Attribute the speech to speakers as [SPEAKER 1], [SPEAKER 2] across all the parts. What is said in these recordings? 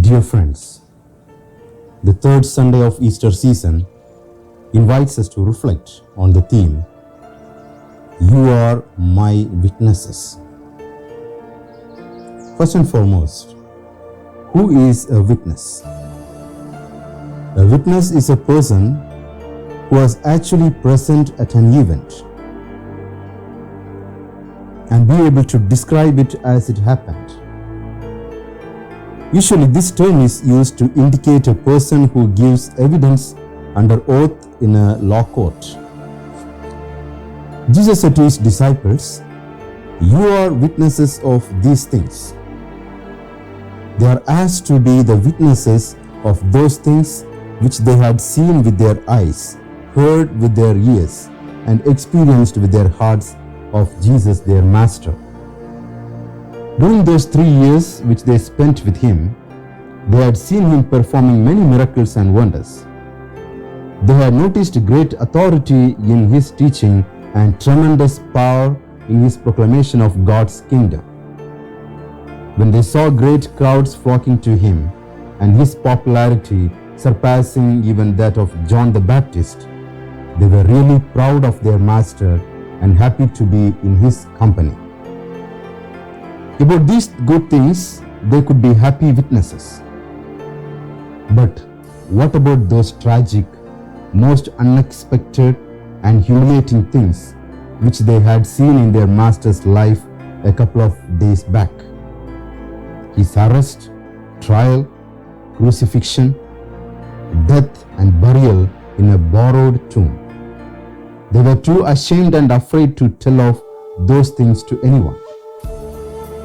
[SPEAKER 1] Dear friends, the third Sunday of Easter season invites us to reflect on the theme, You are my witnesses. First and foremost, who is a witness? A witness is a person who was actually present at an event and be able to describe it as it happened. Usually this term is used to indicate a person who gives evidence under oath in a law court. Jesus said to his disciples, "You are witnesses of these things." They are asked to be the witnesses of those things which they had seen with their eyes, heard with their ears, and experienced with their hearts of Jesus their Master. During those 3 years which they spent with him, they had seen him performing many miracles and wonders. They had noticed great authority in his teaching and tremendous power in his proclamation of God's kingdom. When they saw great crowds flocking to him and his popularity surpassing even that of John the Baptist, they were really proud of their master and happy to be in his company. About these good things, they could be happy witnesses. But what about those tragic, most unexpected and humiliating things which they had seen in their master's life a couple of days back? His arrest, trial, crucifixion, death and burial in a borrowed tomb. They were too ashamed and afraid to tell of those things to anyone.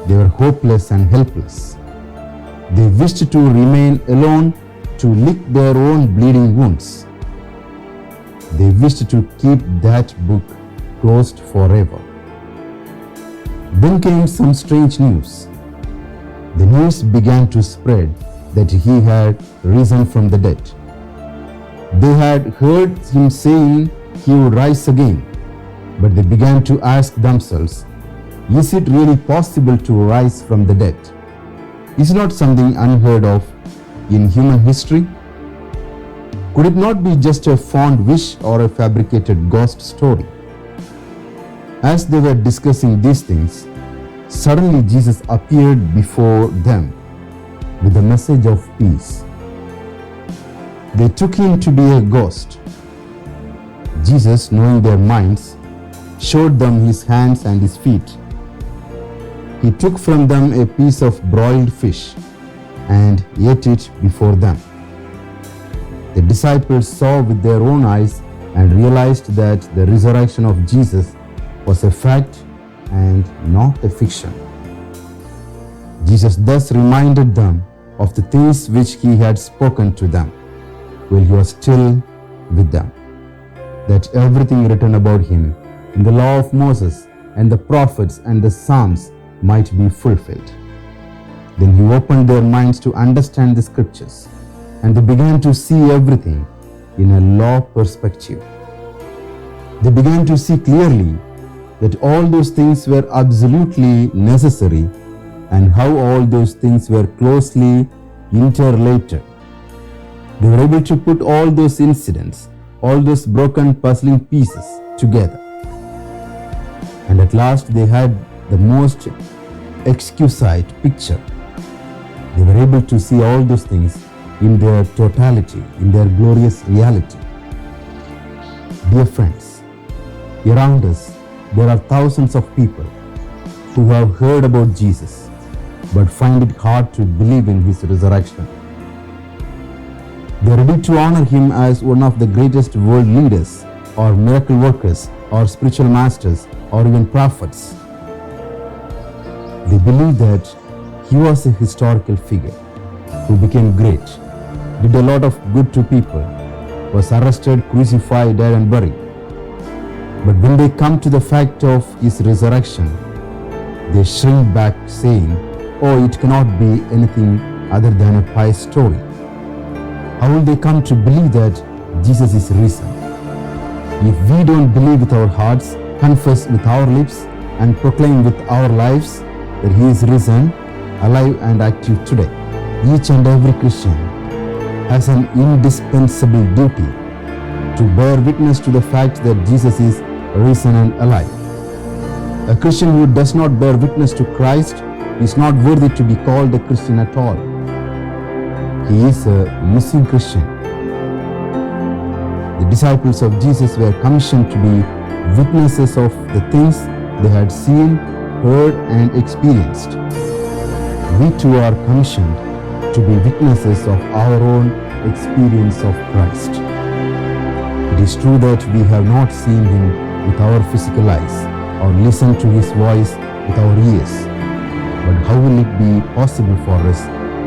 [SPEAKER 1] They were hopeless and helpless. They wished to remain alone to lick their own bleeding wounds. They wished to keep that book closed forever. Then came some strange news. The news began to spread that he had risen from the dead. They had heard him saying he would rise again, but they began to ask themselves, is it really possible to rise from the dead? Is it not something unheard of in human history? Could it not be just a fond wish or a fabricated ghost story? As they were discussing these things, suddenly Jesus appeared before them with a message of peace. They took him to be a ghost. Jesus, knowing their minds, showed them his hands and his feet. He took from them a piece of broiled fish and ate it before them. The disciples saw with their own eyes and realized that the resurrection of Jesus was a fact and not a fiction. Jesus thus reminded them of the things which he had spoken to them while he was still with them, that everything written about him in the law of Moses and the prophets and the Psalms might be fulfilled. Then he opened their minds to understand the scriptures, and they began to see everything in a law perspective. They began to see clearly that all those things were absolutely necessary and how all those things were closely interrelated. They were able to put all those incidents, all those broken puzzling pieces together. And at last they had the most exquisite picture. They were able to see all those things in their totality, in their glorious reality. Dear friends, around us there are thousands of people who have heard about Jesus but find it hard to believe in his resurrection. They are ready to honor him as one of the greatest world leaders or miracle workers or spiritual masters or even prophets. They believe that he was a historical figure who became great, did a lot of good to people, was arrested, crucified, died and buried. But when they come to the fact of his resurrection, they shrink back saying, "Oh, it cannot be anything other than a pious story." How will they come to believe that Jesus is risen? If we don't believe with our hearts, confess with our lips, and proclaim with our lives that he is risen, alive and active today, Each and every Christian has an indispensable duty to bear witness to the fact that Jesus is risen and alive. A Christian who does not bear witness to Christ is not worthy to be called a Christian at all. He is a missing Christian. The disciples of Jesus were commissioned to be witnesses of the things they had seen, heard, and experienced. We too are commissioned to be witnesses of our own experience of Christ. It is true that we have not seen Him with our physical eyes or listened to His voice with our ears. But how will it be possible for us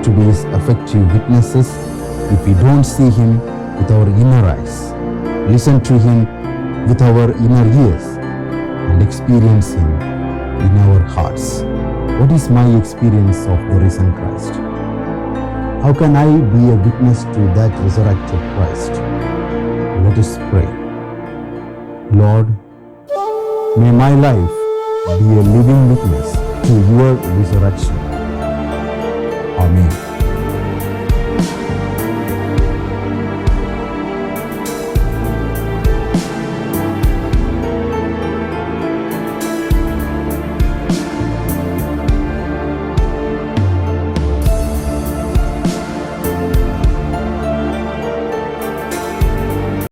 [SPEAKER 1] to be His effective witnesses if we don't see Him with our inner eyes, listen to Him with our inner ears, and experience Him in our hearts? What is my experience of the risen Christ? How can I be a witness to that resurrected Christ? Let us pray. Lord, may my life be a living witness to your resurrection. Amen.